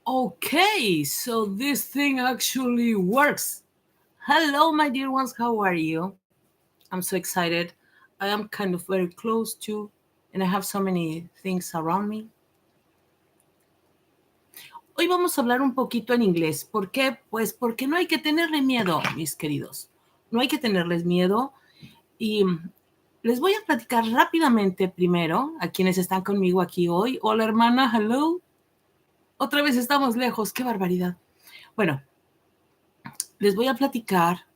Okay, so this thing actually works. Hello, my dear ones, how are you? I'm so excited. I am kind of very close to, and I have so many things around me. Hoy vamos a hablar un poquito en inglés. ¿Por qué? Pues porque no hay que tenerle miedo, mis queridos. No hay que tenerles miedo. Y les voy a platicar rápidamente primero a quienes están conmigo aquí hoy. Hola, hermana, hello. Otra vez estamos lejos, qué barbaridad. Bueno, les voy a platicar.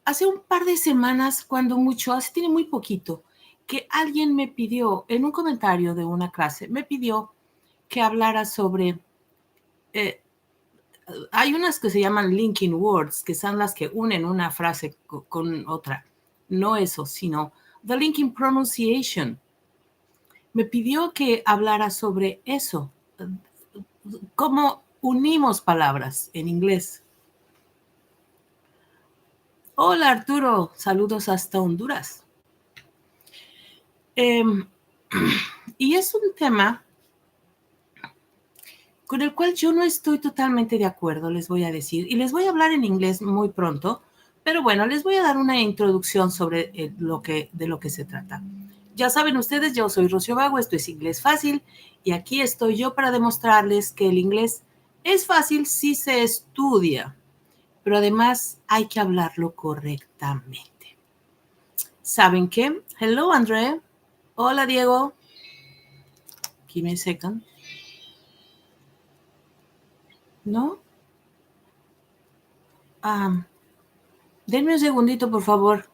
Hace un par de semanas, cuando mucho, tiene muy poquito, que alguien me pidió, en un comentario de una clase, me pidió que hablara sobre, hay unas que se llaman linking words, que son las que unen una frase con otra. No eso, sino the linking pronunciation. Me pidió que hablara sobre eso, cómo unimos palabras en inglés. Hola Arturo, saludos hasta Honduras. Y es un tema con el cual yo no estoy totalmente de acuerdo, les voy a decir. Y les voy a hablar en inglés muy pronto, pero bueno, les voy a dar una introducción sobre de lo que se trata. Ya saben ustedes, yo soy Rocìo Bagò, esto es Inglés Fácil, y aquí estoy yo para demostrarles que el inglés es fácil si se estudia, pero además hay que hablarlo correctamente. ¿Saben qué? Hello, André. Hola, Diego. Give me a second. ¿No? Denme un segundito, por favor.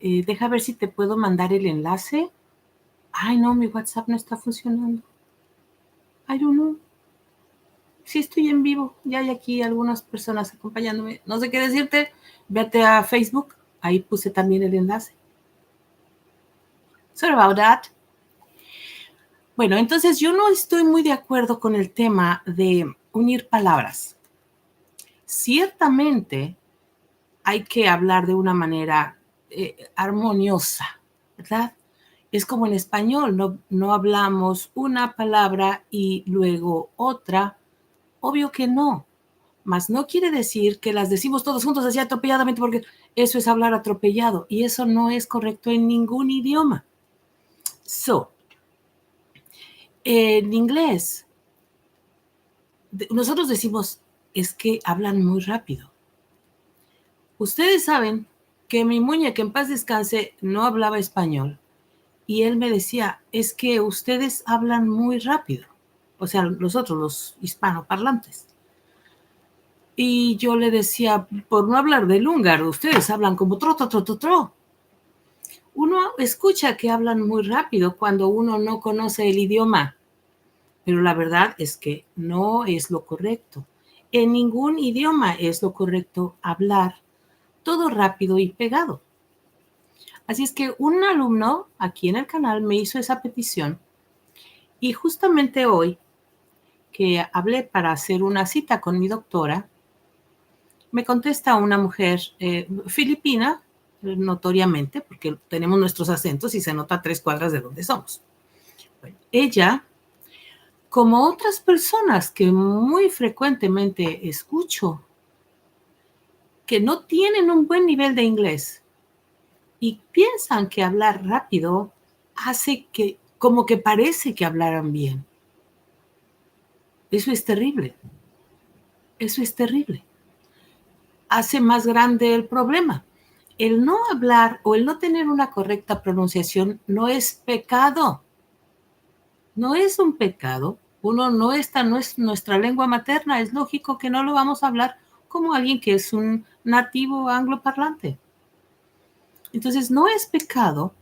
Deja ver si te puedo mandar el enlace. Ay, no, mi WhatsApp no está funcionando. I don't know. Sí estoy en vivo. Ya hay aquí algunas personas acompañándome. No sé qué decirte. Vete a Facebook. Ahí puse también el enlace. Sorry about that. Bueno, entonces yo no estoy muy de acuerdo con el tema de unir palabras. Ciertamente hay que hablar de una manera armoniosa, ¿verdad? Es como en español, no hablamos una palabra y luego otra. Obvio que no, mas no quiere decir que las decimos todos juntos así atropelladamente, porque eso es hablar atropellado y eso no es correcto en ningún idioma. So, en inglés, nosotros decimos, es que hablan muy rápido. Ustedes saben que mi muñeca, en paz descanse, no hablaba español. Y él me decía, es que ustedes hablan muy rápido. O sea, nosotros, los hispanoparlantes. Y yo le decía, por no hablar del húngaro, ustedes hablan como tro, tro, tro, tro, tro. Uno escucha que hablan muy rápido cuando uno no conoce el idioma. Pero la verdad es que no es lo correcto. En ningún idioma es lo correcto hablar todo rápido y pegado. Así es que un alumno aquí en el canal me hizo esa petición y justamente hoy que hablé para hacer una cita con mi doctora, me contesta una mujer filipina, notoriamente, porque tenemos nuestros acentos y se nota a 3 cuadras de donde somos. Bueno, ella, como otras personas que muy frecuentemente escucho, que no tienen un buen nivel de inglés y piensan que hablar rápido hace que, como que parece que hablaran bien. Eso es terrible. Eso es terrible. Hace más grande el problema. El no hablar o el no tener una correcta pronunciación no es pecado. No es un pecado. Uno no es nuestra lengua materna. Es lógico que no lo vamos a hablar como alguien que es un nativo angloparlante. Entonces, no es pecado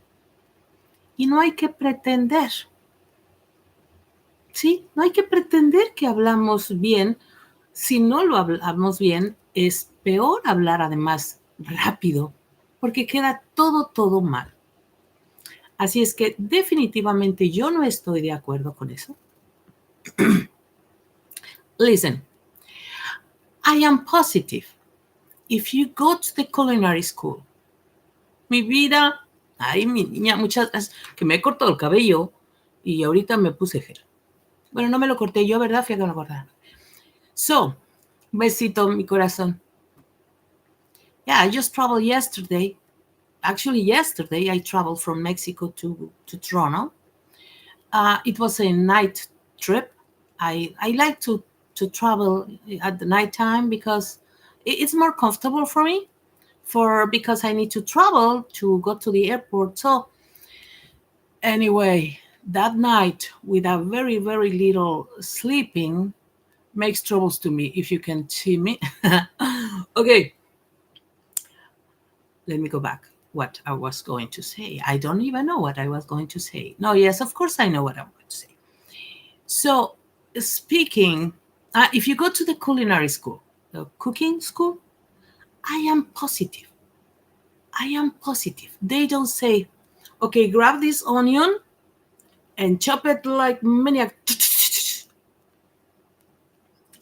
y no hay que pretender. Sí, no hay que pretender que hablamos bien. Si no lo hablamos bien, es peor hablar además rápido, porque queda todo mal. Así es que definitivamente yo no estoy de acuerdo con eso. Listen, I am positive. If you go to the culinary school, mi vida, ay, mi niña, muchas gracias, que me he cortado el cabello y ahorita me puse gel. Bueno, no me lo corté yo, ¿verdad? Fui a que me lo cortaran. So, besito, mi corazón. Yeah, I just traveled yesterday. Actually, yesterday I traveled from Mexico to Toronto. It was a night trip. I like to travel at the nighttime because it's more comfortable for me. Because I need to travel to go to the airport. So anyway, that night with a very, very little sleeping makes troubles to me, if you can see me. Okay, let me go back. What I was going to say. I don't even know what I was going to say. No, yes, of course I know what I'm going to say. So speaking, if you go to the culinary school, the cooking school, I am positive. I am positive. They don't say, okay, grab this onion and chop it like maniac.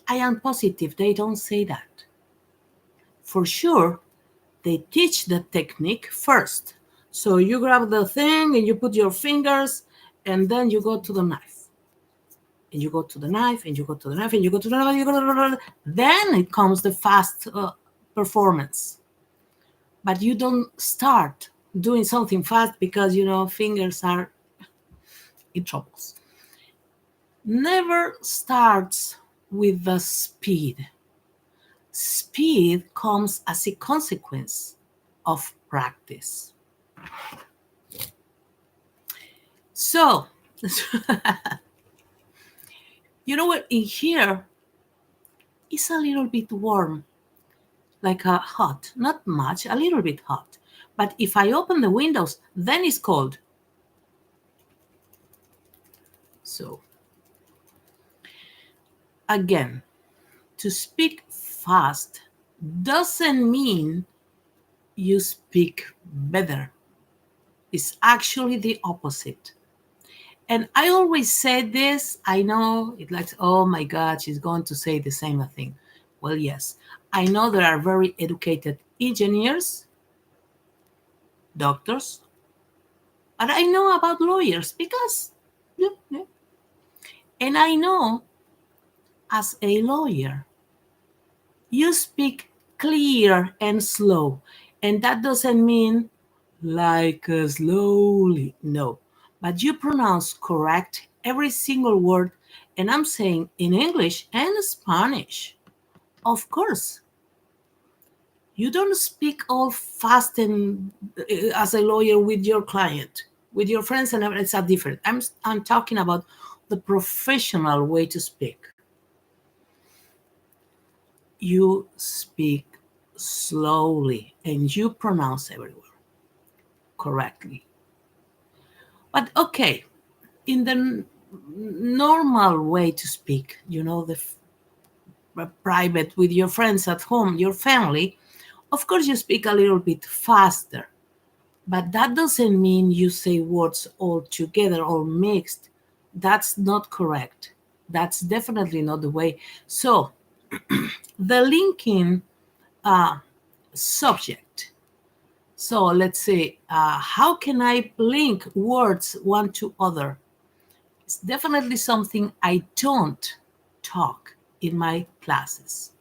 I am positive they don't say that. For sure, they teach the technique first. So you grab the thing and you put your fingers and then you go to the knife. And you go to the knife and you go to the knife and you go to the knife and you go to the knife. Then it comes the fast performance. But you don't start doing something fast because, fingers are in troubles. Never starts with the speed. Speed comes as a consequence of practice. So, you know what? In here, it's a little bit warm, like hot. Not much, a little bit hot. But if I open the windows, then it's cold. So, again, to speak fast doesn't mean you speak better. It's actually the opposite. And I always say this. I know it's like, oh my God, she's going to say the same thing. Well, yes, I know there are very educated engineers, doctors, but I know about lawyers because, and I know as a lawyer, you speak clear and slow. And that doesn't mean like slowly, no. But you pronounce correct every single word. And I'm saying in English and Spanish. Of course. You don't speak all fast and as a lawyer with your client, with your friends, and it's a different. I'm talking about the professional way to speak. You speak slowly and you pronounce every word correctly. But okay, in the normal way to speak, the private with your friends at home, your family, of course you speak a little bit faster. But that doesn't mean you say words all together, all mixed. That's not correct. That's definitely not the way. So the linking subject. So let's say, how can I link words one to other? It's definitely something I don't talk in my classes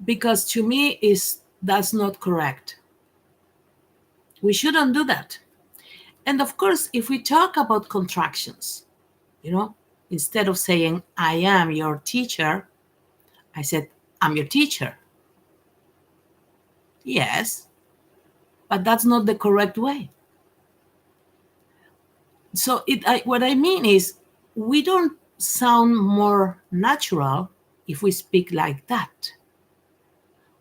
because to me that's not correct. We shouldn't do that. And of course, if we talk about contractions, instead of saying, I am your teacher, I said, I'm your teacher. Yes, but that's not the correct way. So what I mean is, we don't sound more natural if we speak like that.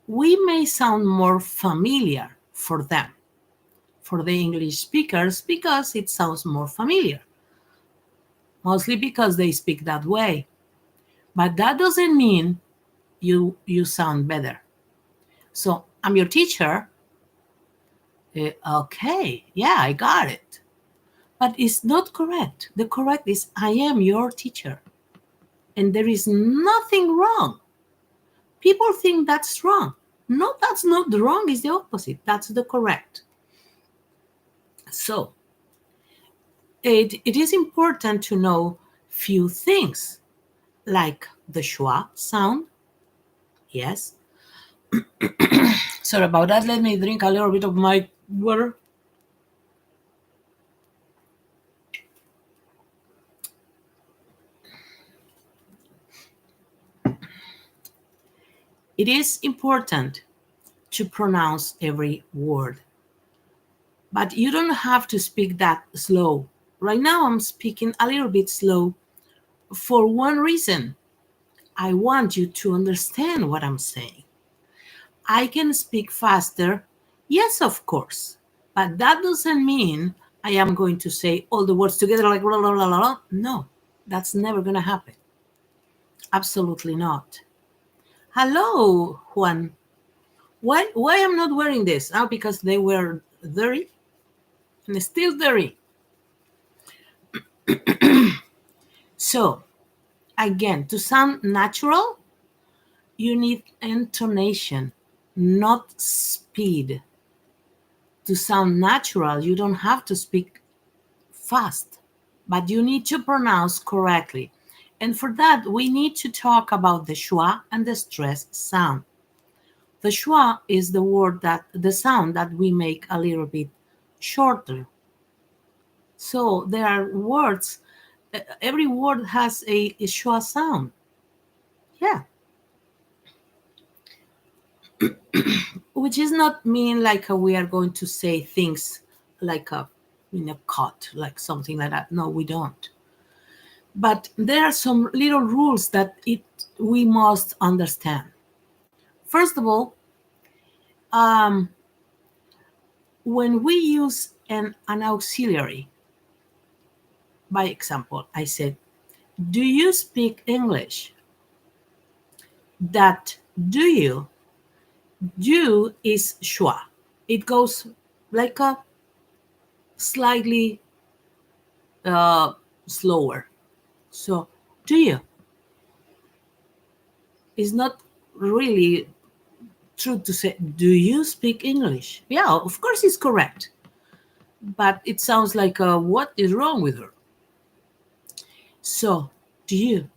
We may sound more familiar for them, for the English speakers, because it sounds more familiar. Mostly because they speak that way. But that doesn't mean you sound better. So I'm your teacher. Okay, yeah, I got it. But it's not correct. The correct is I am your teacher. And there is nothing wrong. people think that's wrong. No, that's not wrong. It's the opposite. That's the correct. So it is important to know few things, like the schwa sound. Yes. Sorry about that. Let me drink a little bit of my water. It is important to pronounce every word, but you don't have to speak that slow. Right now, I'm speaking a little bit slow for one reason. I want you to understand what I'm saying. I can speak faster, yes, of course, but that doesn't mean I am going to say all the words together like blah, blah, blah, blah. No, that's never going to happen. Absolutely not. Hello, Juan. Why I'm not wearing this? Oh, because they were dirty and still dirty. So, again, to sound natural, you need intonation, not speed. To sound natural, you don't have to speak fast, but you need to pronounce correctly. And for that, we need to talk about the schwa and the stress sound. The schwa is the sound that we make a little bit shorter. So there are words, every word has a schwa sound. Yeah. Which is not mean like we are going to say things like in a cut, like something like that. No, we don't. But there are some little rules that we must understand. First of all, when we use an auxiliary, by example, I said, do you speak English? That do you is schwa. It goes like a slightly slower. So, do you? It's not really true to say, do you speak English? Yeah, of course it's correct. But it sounds like, what is wrong with her? So, do you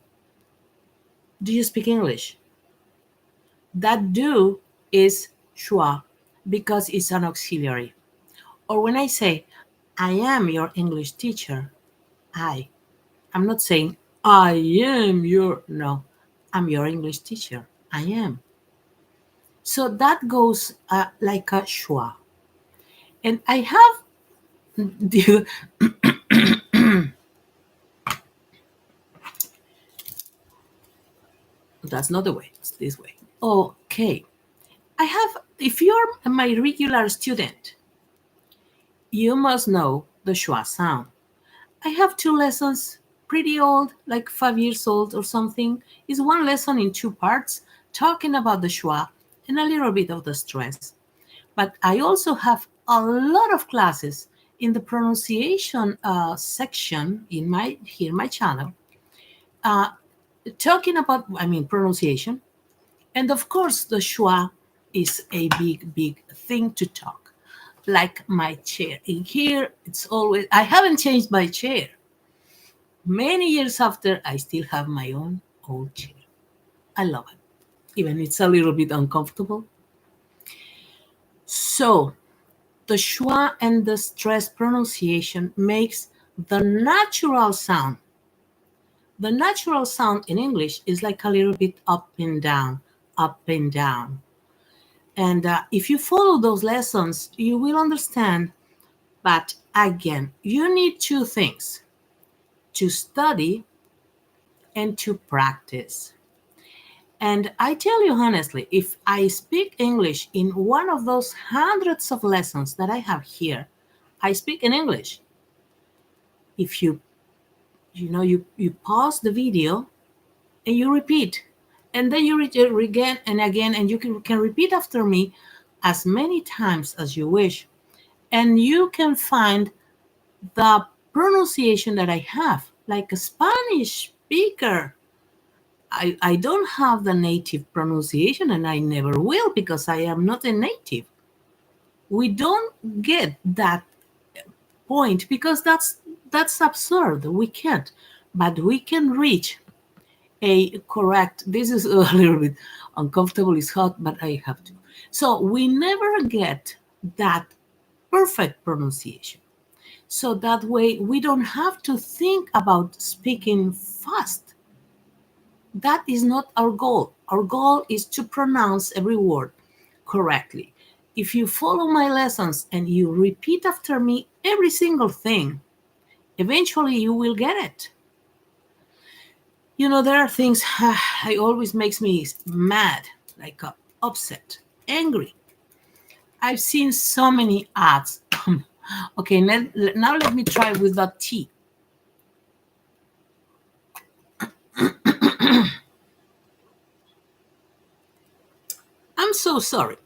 speak English? That do is schwa because it's an auxiliary. Or when I say, I am your English teacher, I'm not saying, I am your, no, I'm your English teacher. I am. So that goes like a schwa. And I have that's not the way, it's this way. Okay. If you're my regular student, you must know the schwa sound. I have 2 lessons, pretty old, like 5 years old or something. It's 1 lesson in 2 parts, talking about the schwa and a little bit of the stress. But I also have a lot of classes in the pronunciation section in my channel, talking about, pronunciation. And of course, the schwa is a big thing to talk. Like my chair. In here, it's always, I haven't changed my chair. Many years after, I still have my own old chair. I love it. Even it's a little bit uncomfortable. So, the schwa and the stress pronunciation makes the natural sound. The natural sound in English is like a little bit up and down, up and down. And if you follow those lessons, you will understand. But again, you need 2 things: to study and to practice. And I tell you honestly, if I speak English in one of those hundreds of lessons that I have here, I speak in English. If you pause the video and you repeat, and then you again and again, and you can repeat after me as many times as you wish, and you can find the pronunciation that I have, like a Spanish speaker. I don't have the native pronunciation, and I never will because I am not a native. We don't get that point because that's absurd. We can't. But we can reach a correct, this is a little bit uncomfortable, it's hot, but I have to. So we never get that perfect pronunciation. So that way we don't have to think about speaking fast. That is not our goal. Our goal is to pronounce every word correctly. If you follow my lessons and you repeat after me every single thing, eventually you will get it. You know, there are things it always makes me mad, like upset, angry. I've seen so many ads. Okay, now let me try with that T. I'm so sorry.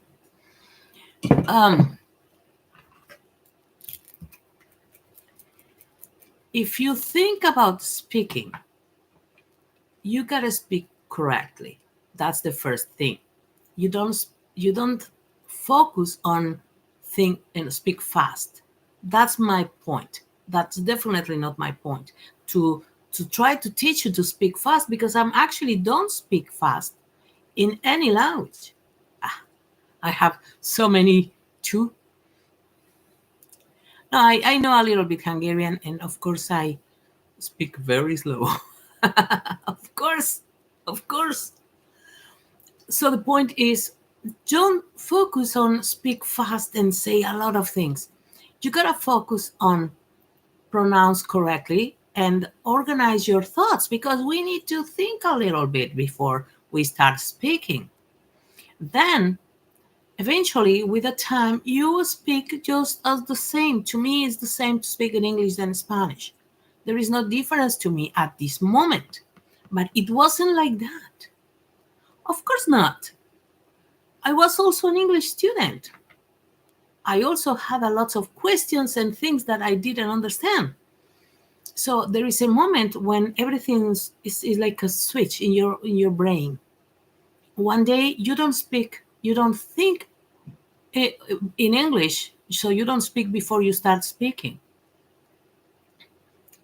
If you think about speaking, you gotta speak correctly. That's the first thing. You don't focus on think and speak fast. That's my point. That's definitely not my point. To try to teach you to speak fast because I'm actually don't speak fast in any language. I have so many too. No, I know a little bit Hungarian, and of course I speak very slow. Of course, of course. So the point is, don't focus on speak fast and say a lot of things. You gotta focus on pronounce correctly and organize your thoughts because we need to think a little bit before we start speaking. Then eventually, with the time, you will speak just as the same. To me, it's the same to speak in English than Spanish. There is no difference to me at this moment. But it wasn't like that. Of course not. I was also an English student. I also had a lot of questions and things that I didn't understand. So there is a moment when everything is like a switch in your brain. One day you don't speak, you don't think in English, so you don't speak before you start speaking.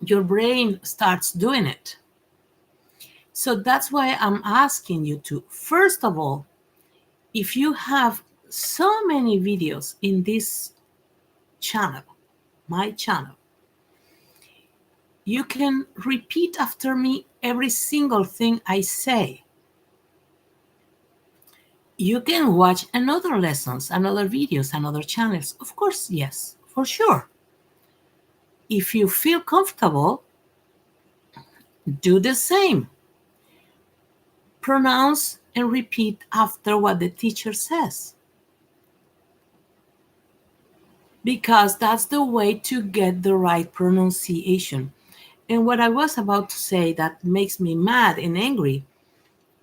Your brain starts doing it. So that's why I'm asking you to, first of all, if you have so many videos in this channel, my channel, you can repeat after me every single thing I say. You can watch another lessons, another videos, another channels. Of course, yes, for sure. If you feel comfortable, do the same. Pronounce and repeat after what the teacher says. Because that's the way to get the right pronunciation. And what I was about to say that makes me mad and angry,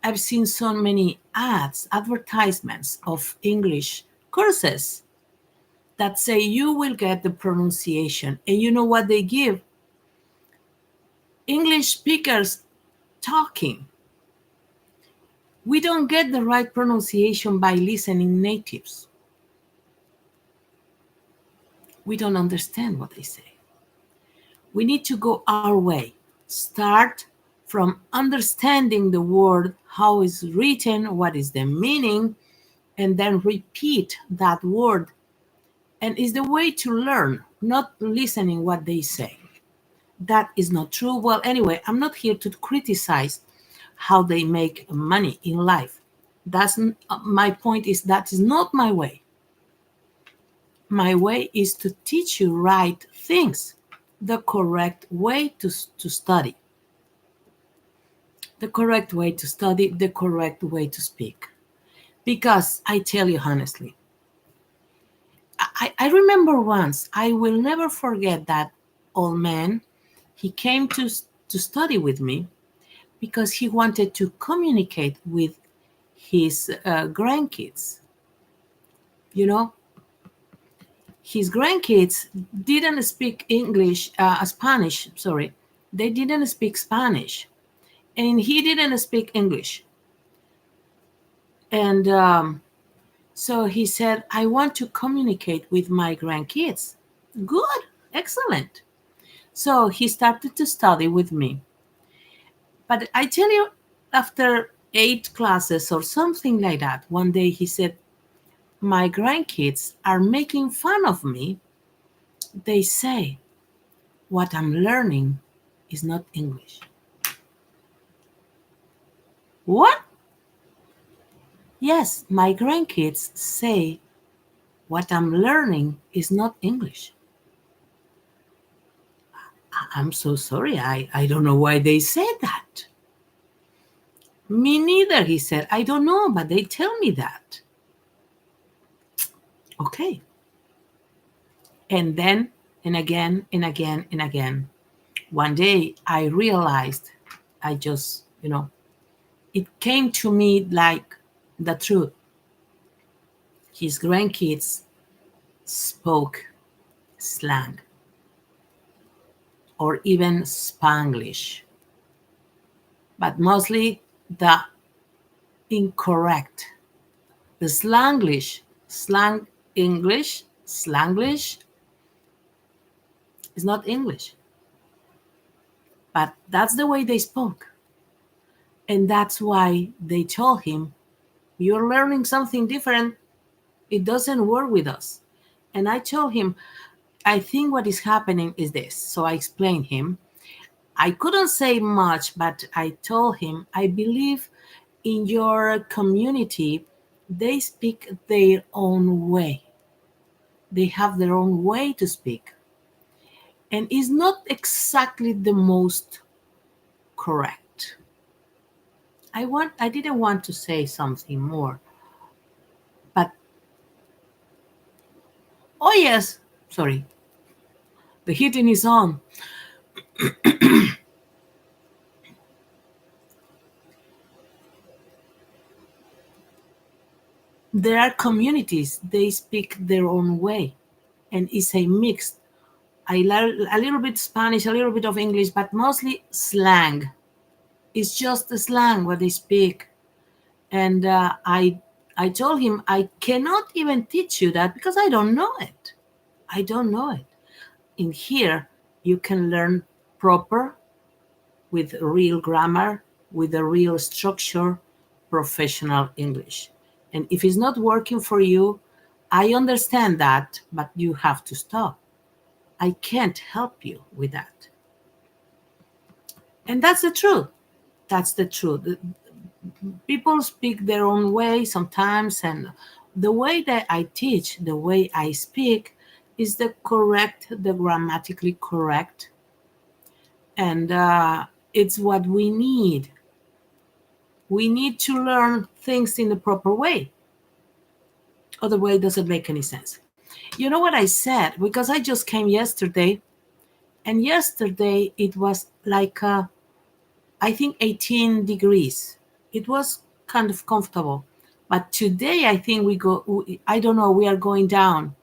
I've seen so many ads, advertisements of English courses that say you will get the pronunciation. And you know what they give? English speakers talking. We don't get the right pronunciation by listening natives. We don't understand what they say. We need to go our way. Start from understanding the word, how it's written, what is the meaning, and then repeat that word. And it's the way to learn, not listening what they say. That is not true. Well, anyway, I'm not here to criticize how they make money in life. That's my point is that is not my way. My way is to teach you right things, the correct way to study. The correct way to study, the correct way to speak. Because I tell you honestly, I remember once, I will never forget that old man. He came to study with me because he wanted to communicate with his grandkids. You know, his grandkids didn't speak Spanish, sorry. They didn't speak Spanish. and he didn't speak English. And so he said, I want to communicate with my grandkids. Good, excellent. So he started to study with me. But I tell you, after 8 classes or something like that, one day he said, my grandkids are making fun of me. They say, what I'm learning is not English. What? Yes, my grandkids say what I'm learning is not English. I'm so sorry. I don't know why they say that. Me neither, he said. I don't know, but they tell me that. Okay. And then, and again, and again, and again. One day I realized, I just, it came to me like the truth. His grandkids spoke slang or even Spanglish, but mostly the incorrect, the Slanglish, slang English, Slanglish is not English, but that's the way they spoke. And that's why they told him, you're learning something different. It doesn't work with us. And I told him, I think what is happening is this. So I explained him. I couldn't say much, but I told him, I believe in your community, they speak their own way. They have their own way to speak. And it's not exactly the most correct. I didn't want to say something more. But, oh yes, sorry. The heating is on. There are communities, they speak their own way. And it's a mix. I learn a little bit Spanish, a little bit of English, but mostly slang. It's just the slang what they speak. And I told him, I cannot even teach you that because I don't know it. I don't know it. In here, you can learn proper, with real grammar, with a real structure, professional English. And if it's not working for you, I understand that, but you have to stop. I can't help you with that. And that's the truth. That's the truth. People speak their own way sometimes, and the way that I teach, the way I speak, is the correct, the grammatically correct, and it's what we need. We need to learn things in the proper way. Otherwise, it doesn't make any sense. You know what I said? Because I just came yesterday, and yesterday it was like, I think 18 degrees. It was kind of comfortable. But today I think I don't know, we are going down.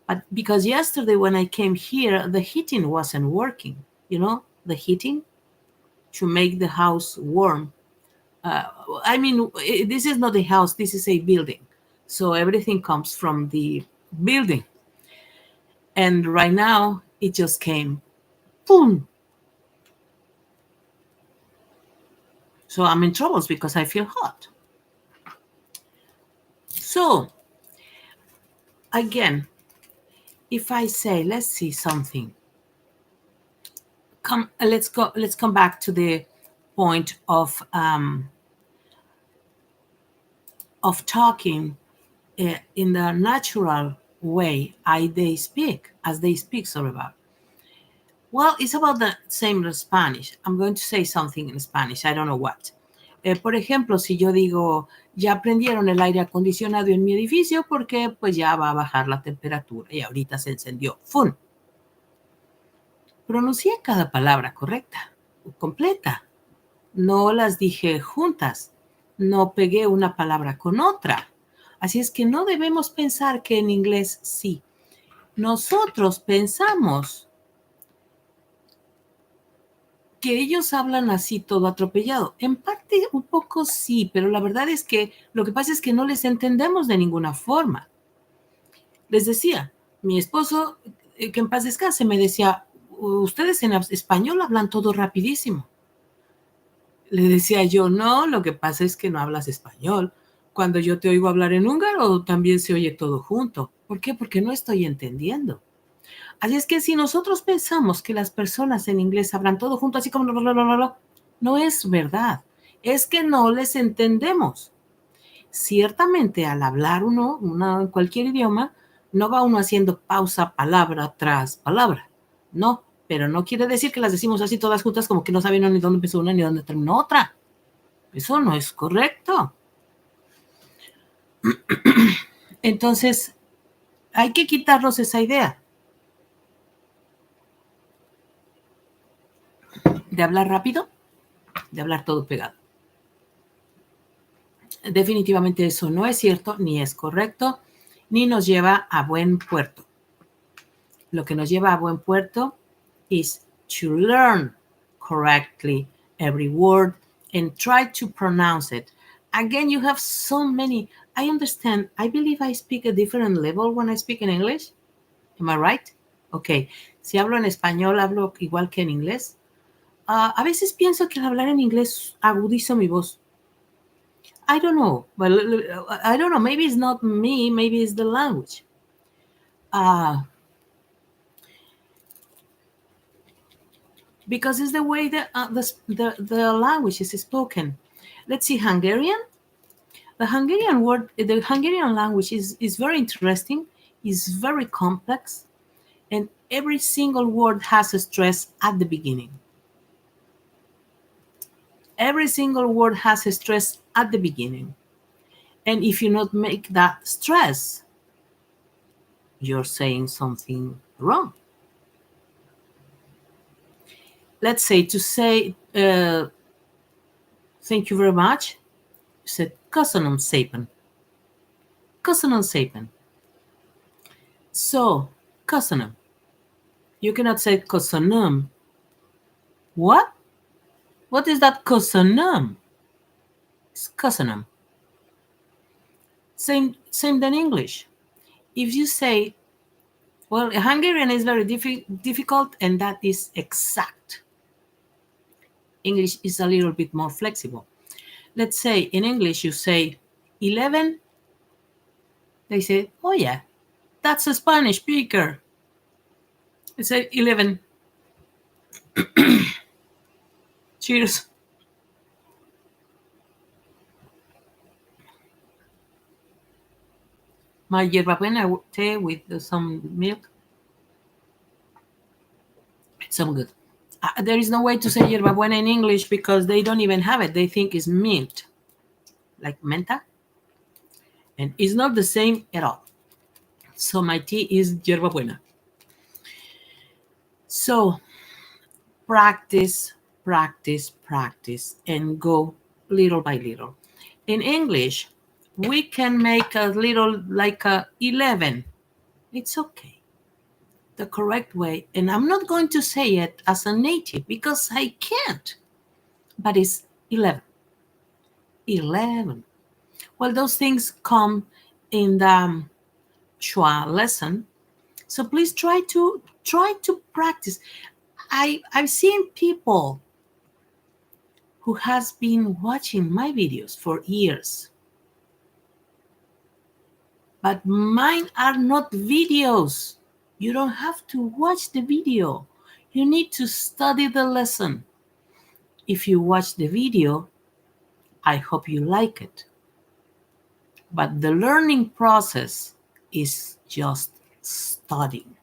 But because yesterday when I came here, the heating wasn't working. The heating to make the house warm. I mean, this is not a house, this is a building. So everything comes from the building. And right now it just came, boom. So I'm in troubles because I feel hot. So again, if I say, let's see something. Let's come back to the point of talking in the natural way as they speak, sorry about. Well, it's about the same as Spanish. I'm going to say something in Spanish. I don't know what. Por ejemplo, si yo digo, ya prendieron el aire acondicionado en mi edificio porque pues ya va a bajar la temperatura y ahorita se encendió. ¡Fun! Pronuncié cada palabra correcta, completa. No las dije juntas. No pegué una palabra con otra. Así es que no debemos pensar que en inglés sí. Nosotros pensamos que ellos hablan así todo atropellado. En parte un poco sí, pero la verdad es que lo que pasa es que no les entendemos de ninguna forma. Les decía, mi esposo, que en paz descanse, me decía, ustedes en español hablan todo rapidísimo. Le decía yo, no, lo que pasa es que no hablas español. Cuando yo te oigo hablar en húngaro, también se oye todo junto. ¿Por qué? Porque no estoy entendiendo. Así es que si nosotros pensamos que las personas en inglés hablan todo junto, así como no es verdad. Es que no les entendemos. Ciertamente, al hablar en cualquier idioma, no va uno haciendo pausa palabra tras palabra. No, pero no quiere decir que las decimos así todas juntas como que no saben ni dónde empezó una ni dónde terminó otra. Eso no es correcto. Entonces, hay que quitarnos esa idea de hablar rápido, de hablar todo pegado. Definitivamente eso no es cierto, ni es correcto, ni nos lleva a buen puerto. Lo que nos lleva a buen puerto is to learn correctly every word and try to pronounce it. Again, you have so many. I understand. I believe I speak a different level when I speak in English. Am I right? Okay. Si hablo en español, hablo igual que en inglés. A veces pienso que al hablar en inglés agudizo mi voz. I don't know. Well, I don't know. Maybe it's not me. Maybe it's the language. Because it's the way that the language is spoken. Let's see, Hungarian. The Hungarian language is very interesting, is very complex, and every single word has a stress at the beginning. Every single word has a stress at the beginning. And if you not make that stress, you're saying something wrong. Let's say to say, thank you very much, you said, köszönöm szépen. Köszönöm szépen. So, köszönöm. You cannot say köszönöm. What? What is that köszönöm? It's köszönöm. Same than English. If you say, well, Hungarian is very difficult, and that is exact. English is a little bit more flexible. Let's say in English you say 11. They say, oh yeah, that's a Spanish speaker. I say 11. Cheers. My hierbabuena tea with some milk. It's so good. There is no way to say hierbabuena in English because they don't even have it. They think it's mint, like menta. And it's not the same at all. So my tea is hierbabuena. So practice, practice, practice, and go little by little. In English, we can make a little like a 11. It's okay. The correct way. And I'm not going to say it as a native because I can't. But it's 11. 11. Well, those things come in the Schwa lesson. So please try to practice. I've seen people who has been watching my videos for years. But mine are not videos. You don't have to watch the video. You need to study the lesson. If you watch the video, I hope you like it. But the learning process is just studying.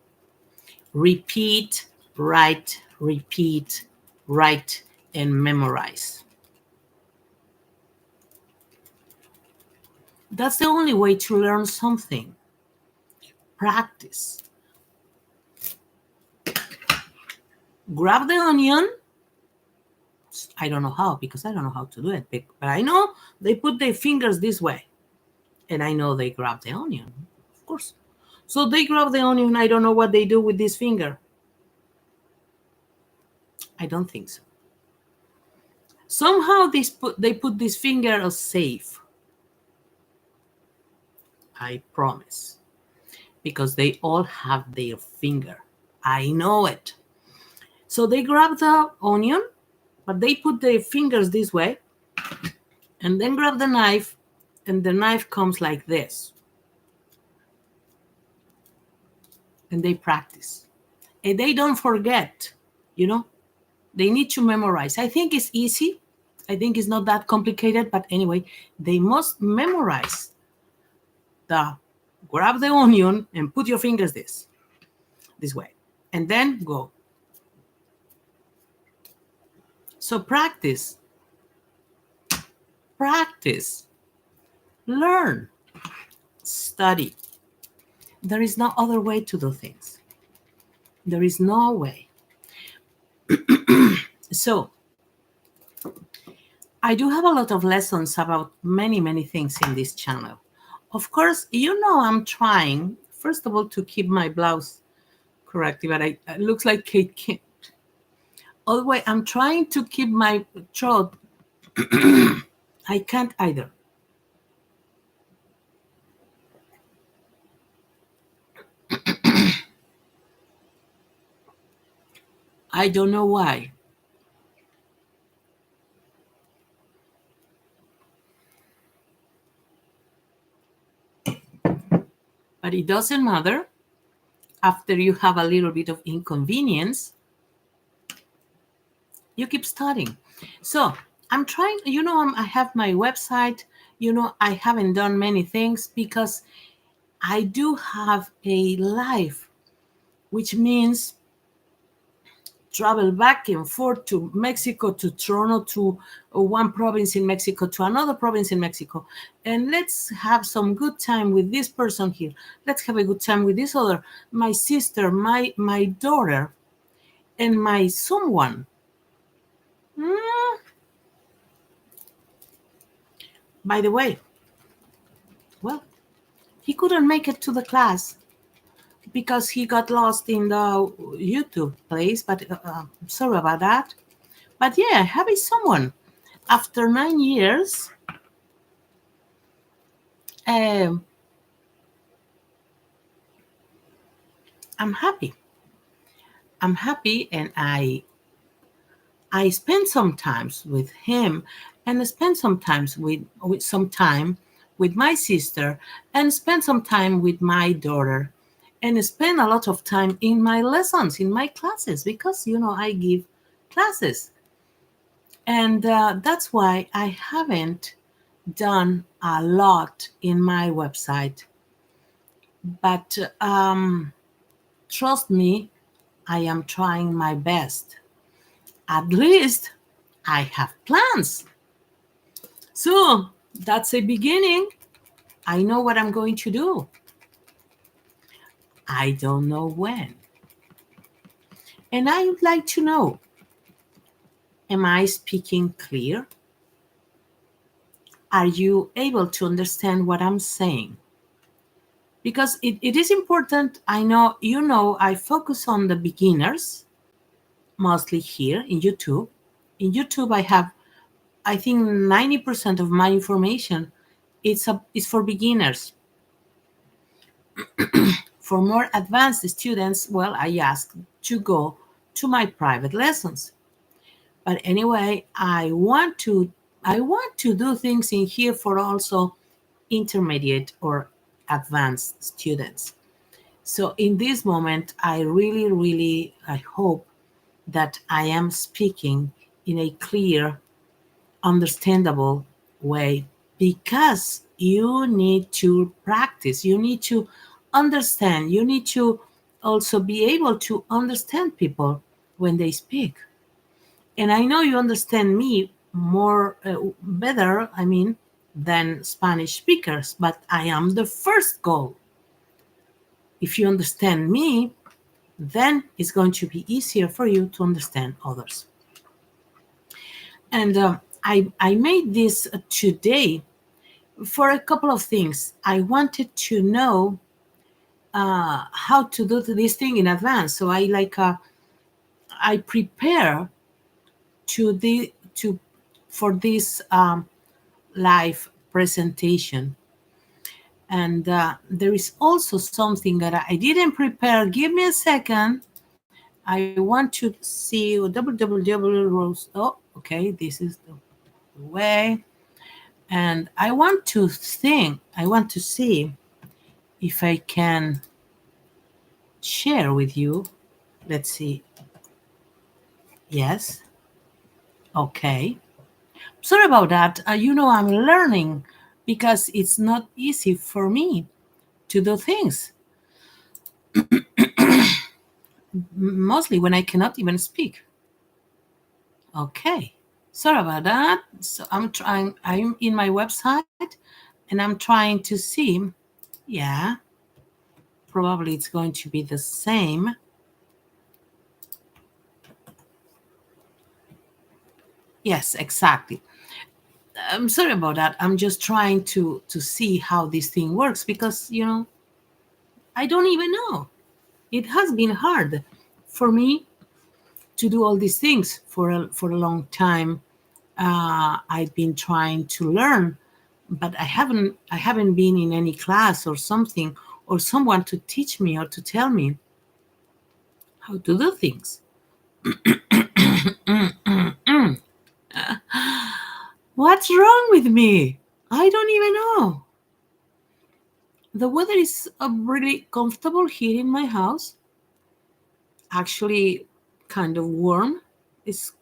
Repeat, write, and memorize. That's the only way to learn something. Practice. Grab the onion. I don't know how, because I don't know how to do it. But I know they put their fingers this way. And I know they grab the onion, of course. So they grab the onion. I don't know what they do with this finger. I don't think so. Somehow they put this finger as safe. I promise. Because they all have their finger. I know it. So they grab the onion, but they put their fingers this way, and then grab the knife, and the knife comes like this. And they practice. And they don't forget, you know. They need to memorize. I think it's easy. I think it's not that complicated, but anyway, they must memorize grab the onion and put your fingers this way, and then go. So practice, learn, study. There is no other way to do things. There is no way. So I do have a lot of lessons about many things in this channel. Of course, you know I'm trying, first of all, to keep my blouse correctly, but it looks like Kate can't. All the way, I'm trying to keep my throat. I can't either. I don't know why. But it doesn't matter. After you have a little bit of inconvenience, you keep studying. So I'm trying, I have my website. I haven't done many things because I do have a life, which means travel back and forth to Mexico, to Toronto, to one province in Mexico, to another province in Mexico. And let's have some good time with this person here. Let's have a good time with this other, my sister, my daughter, and my someone. By the way, well, he couldn't make it to the class because he got lost in the YouTube place, but sorry about that. But yeah, having someone after 9 years, I'm happy. I'm happy, and I spend some time with him, and spend some time with my sister, and spend some time with my daughter, and spend a lot of time in my lessons, in my classes, because I give classes. And that's why I haven't done a lot in my website. But trust me, I am trying my best. At least I have plans. So that's a beginning. I know what I'm going to do. I don't know when. And I would like to know, am I speaking clear? Are you able to understand what I'm saying? Because it is important. I know, I focus on the beginners, mostly here in YouTube. In YouTube, I think 90% of my information is for beginners. For more advanced students, well, I ask to go to my private lessons. But anyway, I want to do things in here for also intermediate or advanced students. So in this moment, I really I hope that I am speaking in a clear, understandable way, because you need to practice. You need to understand. You need to also be able to understand people when they speak. And I know you understand me more better, than Spanish speakers, but I am the first goal. If you understand me, then it's going to be easier for you to understand others. And I made this today for a couple of things. I wanted to know how to do this thing in advance. So I prepare for this live presentation. And there is also something that I didn't prepare. Give me a second. I want to see www. Oh, okay, this is the way. And I want to see if I can share with you. Let's see. Yes. Okay. Sorry about that. I'm learning because it's not easy for me to do things. Mostly when I cannot even speak. Okay. Sorry about that. So I'm in my website and I'm trying to see. Yeah. Probably it's going to be the same. Yes, exactly. I'm sorry about that. I'm just trying to see how this thing works because, I don't even know. It has been hard for me to do all these things for a long time. I've been trying to learn, but I haven't been in any class or something or someone to teach me or to tell me how to do things. What's wrong with me? I don't even know. The weather is really comfortable here in my house. Actually, kind of warm. It's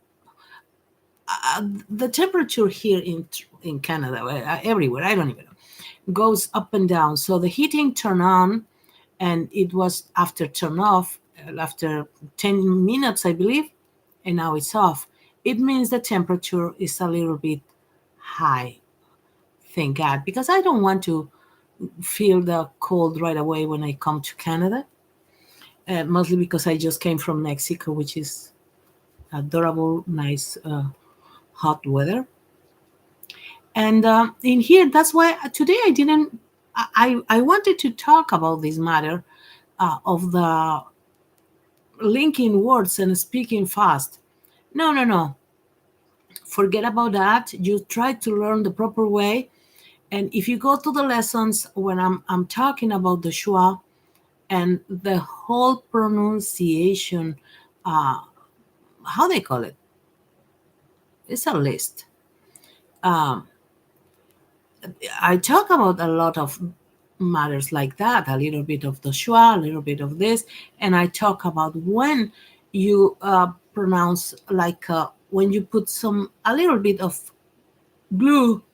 the temperature here in Canada, everywhere, I don't even know, goes up and down. So the heating turned on, and it was after turn off after 10 minutes, I believe, and now it's off. It means the temperature is a little bit high. Thank God, because I don't want to feel the cold right away when I come to Canada. Mostly because I just came from Mexico, which is adorable, nice, hot weather. And in here, that's why today I didn't. I wanted to talk about this matter of the linking words and speaking fast. No, no, no. Forget about that. You try to learn the proper way. And if you go to the lessons when I'm talking about the schwa and the whole pronunciation, how they call it? It's a list. Um, I talk about a lot of matters like that, a little bit of the schwa, a little bit of this, and I talk about when you pronounce like when you put a little bit of glue.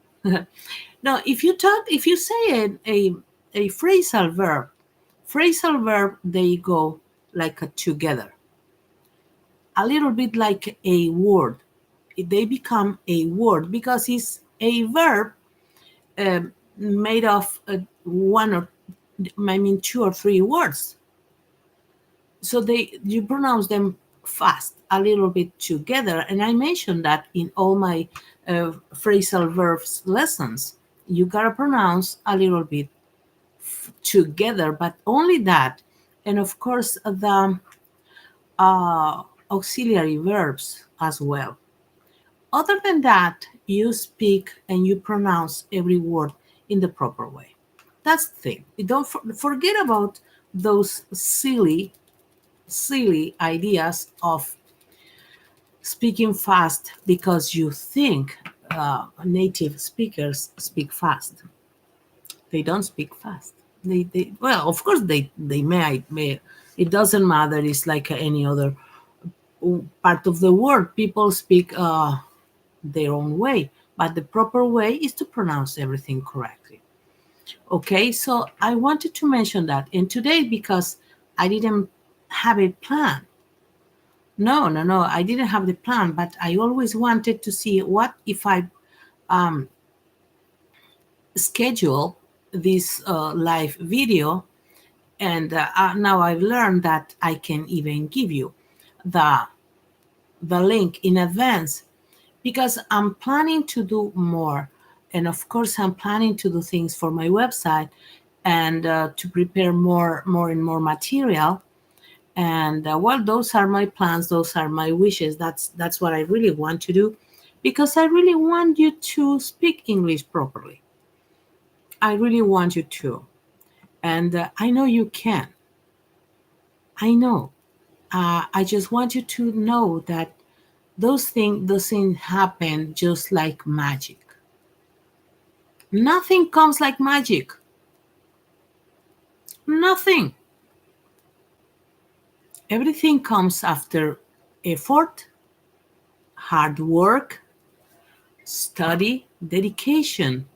Now, if you say a phrasal verb, they go like together, a little bit like a word. They become a word because it's a verb made of two or three words. So you pronounce them fast, a little bit together. And I mentioned that in all my phrasal verbs lessons. You gotta pronounce a little bit together, but only that. And of course, the auxiliary verbs as well. Other than that, you speak and you pronounce every word in the proper way. That's the thing. You don't forget about those silly ideas of speaking fast because you think native speakers speak fast. They don't speak fast. Well, of course they may. It doesn't matter. It's like any other part of the world. People speak their own way, but the proper way is to pronounce everything correctly. Okay, so I wanted to mention that. And today, because I didn't have it planned. No, no, no, I didn't have the plan, but I always wanted to see what if I um, schedule this live video. And now I've learned that I can even give you the link in advance because I'm planning to do more. And of course, I'm planning to do things for my website and to prepare more and more material. And well, those are my plans. Those are my wishes. That's what I really want to do, because I really want you to speak English properly. I really want you to. And I know you can. I know. I just want you to know that those things doesn't happen just like magic. Nothing comes like magic. Nothing. Everything comes after effort, hard work, study, dedication.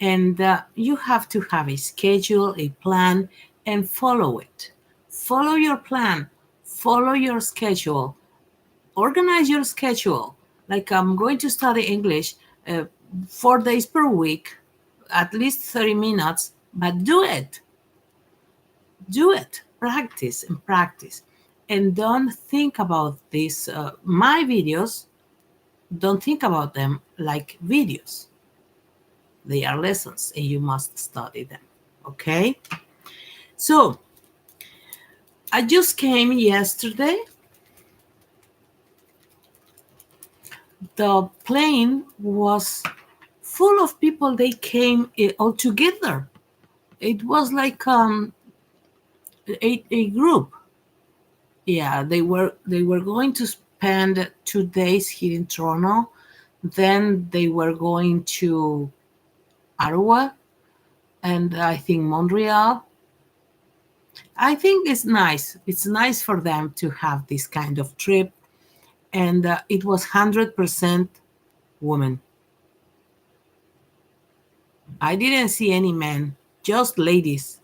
And you have to have a schedule, a plan, and follow it. Follow your plan, follow your schedule, organize your schedule. Like I'm going to study English 4 days per week, at least 30 minutes, but do it. Do it. Practice and practice. And don't think about these, my videos, don't think about them like videos. They are lessons and you must study them. Okay? So, I just came yesterday. The plane was full of people. They came all together. It was like a group. Yeah, they were going to spend 2 days here in Toronto. Then they were going to Ottawa and I think Montreal. I think it's nice. It's nice for them to have this kind of trip. And it was 100% women. I didn't see any men, just ladies,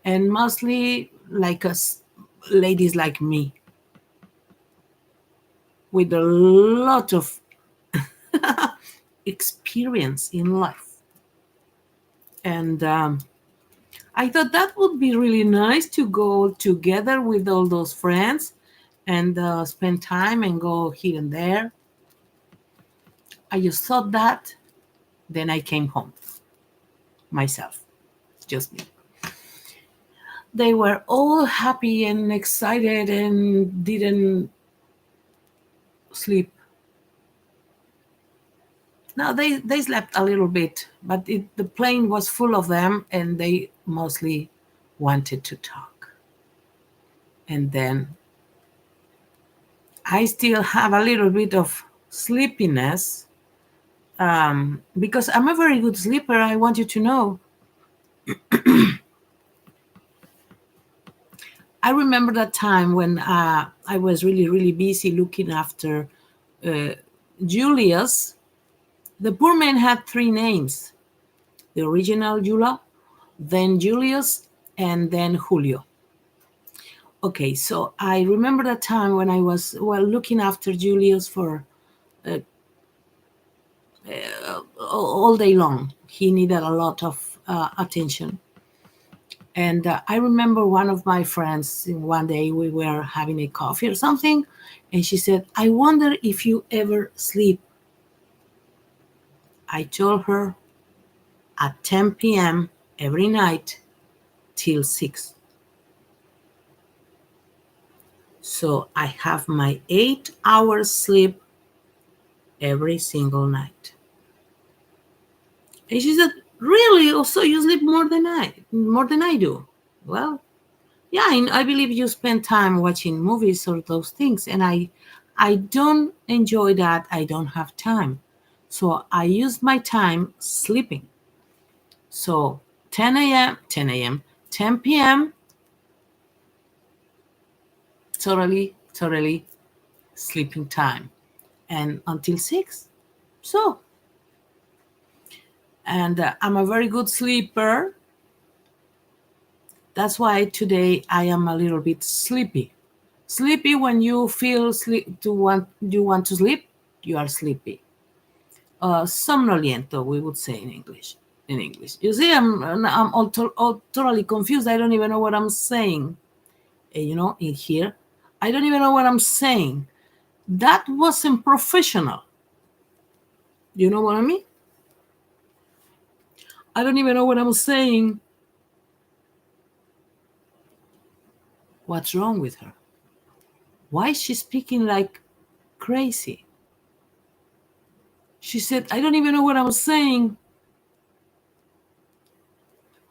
and mostly like us, ladies like me, with a lot of experience in life. And I thought that would be really nice to go together with all those friends and spend time and go here and there. I just thought that. Then I came home myself, just me. They were all happy and excited and didn't sleep. No, they slept a little bit, but the plane was full of them and they mostly wanted to talk. And then I still have a little bit of sleepiness because I'm a very good sleeper. I want you to know. I remember that time when I was really, really busy looking after Julius. The poor man had 3 names: the original Jula, then Julius, and then Julio. Okay, so I remember that time when I was looking after Julius for all day long. He needed a lot of attention. And I remember one of my friends, one day we were having a coffee or something, and she said, "I wonder if you ever sleep." I told her at 10 p.m. every night till 6. So I have my 8 hours sleep every single night. And she said, "Really? Also, you sleep more than I do?" Well, yeah, I believe you spend time watching movies or those things, and I don't enjoy that. I don't have time. So I use my time sleeping. So 10 a.m., 10 p.m., totally sleeping time. And until 6. So, and I'm a very good sleeper. That's why today I am a little bit sleepy. Sleepy when you feel you want to sleep, you are sleepy. Somnoliento, we would say in English. You see, I'm all totally confused. I don't even know what I'm saying. In here, I don't even know what I'm saying. That wasn't professional. You know what I mean? I don't even know what I'm saying. What's wrong with her? Why is she speaking like crazy? She said, I don't even know what I was saying.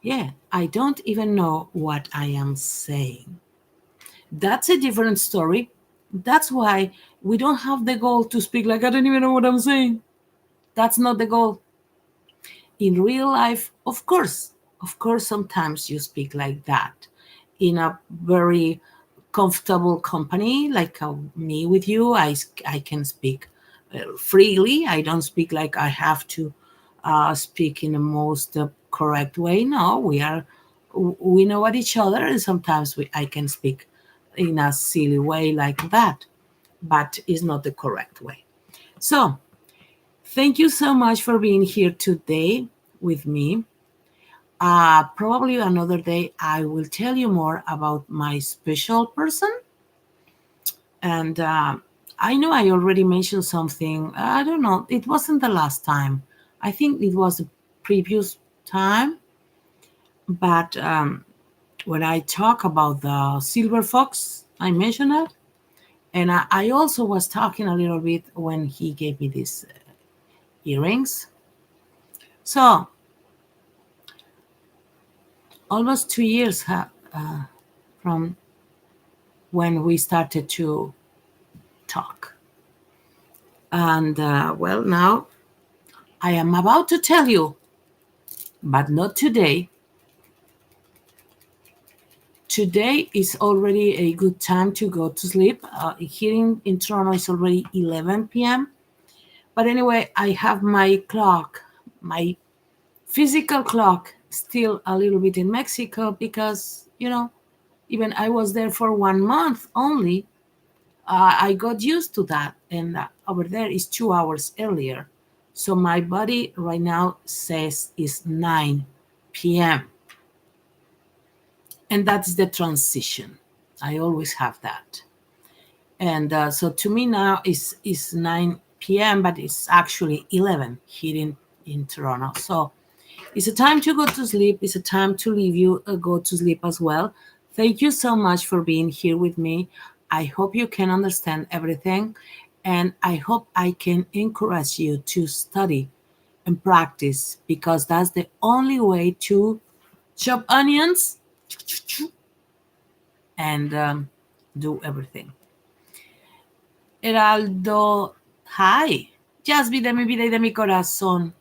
Yeah, I don't even know what I am saying. That's a different story. That's why we don't have the goal to speak like I don't even know what I'm saying. That's not the goal. In real life, of course, sometimes you speak like that in a very comfortable company, like me with you. I can speak freely. I don't speak like I have to speak in the most correct way. No, we know at each other, and sometimes I can speak in a silly way like that, but it's not the correct way. So thank you so much for being here today with me. Probably another day I will tell you more about my special person. And I know I already mentioned something. I don't know. It wasn't the last time. I think it was the previous time. But when I talk about the silver fox, I mentioned it. And I also was talking a little bit when he gave me these earrings. So almost 2 years from when we started to talk. And well, now I am about to tell you, but not today. Today is already a good time to go to sleep. Here in Toronto, it's already 11 p.m. But anyway, I have my clock, my physical clock, still a little bit in Mexico because, even I was there for 1 month only. I got used to that. And over there is 2 hours earlier. So my body right now says it's 9 p.m. And that's the transition. I always have that. And so to me now is 9 p.m., but it's actually 11 here in Toronto. So it's a time to go to sleep. It's a time to leave you go to sleep as well. Thank you so much for being here with me. I hope you can understand everything. And I hope I can encourage you to study and practice, because that's the only way to chop onions and do everything. Heraldo, hi. Just be de mi vida y de mi corazón.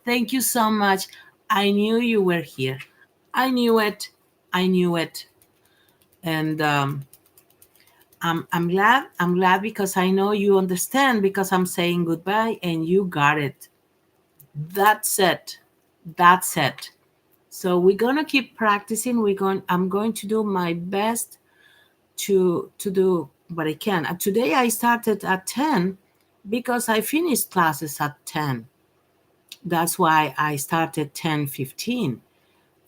Thank you so much. I knew you were here. I knew it. I knew it. And I'm glad. I'm glad because I know you understand, because I'm saying goodbye and you got it. That's it. That's it. So we're gonna keep practicing. I'm going to do my best to do what I can. Today I started at 10 because I finished classes at 10. That's why I started 10:15.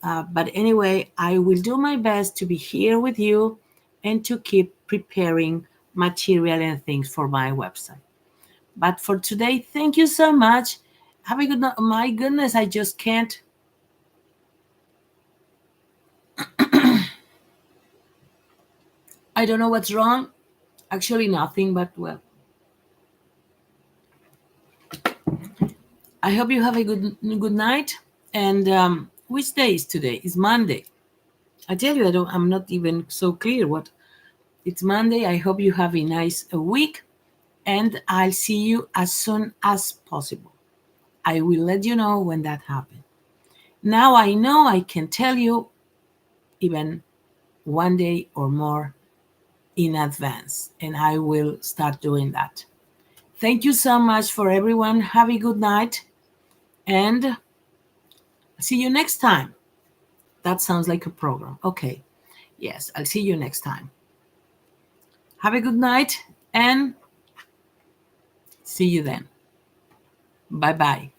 But anyway, I will do my best to be here with you and to keep preparing material and things for my website. But for today, thank you so much. Have a good night. My goodness, I just can't. I don't know what's wrong. Actually, nothing, but well. I hope you have a good night. And which day is today? It's Monday. I tell you, I'm not even so clear what. It's Monday. I hope you have a nice week, and I'll see you as soon as possible. I will let you know when that happens. Now I know I can tell you even one day or more in advance, and I will start doing that. Thank you so much for everyone. Have a good night, and see you next time. That sounds like a program. Okay. Yes, I'll see you next time. Have a good night and see you then. Bye bye.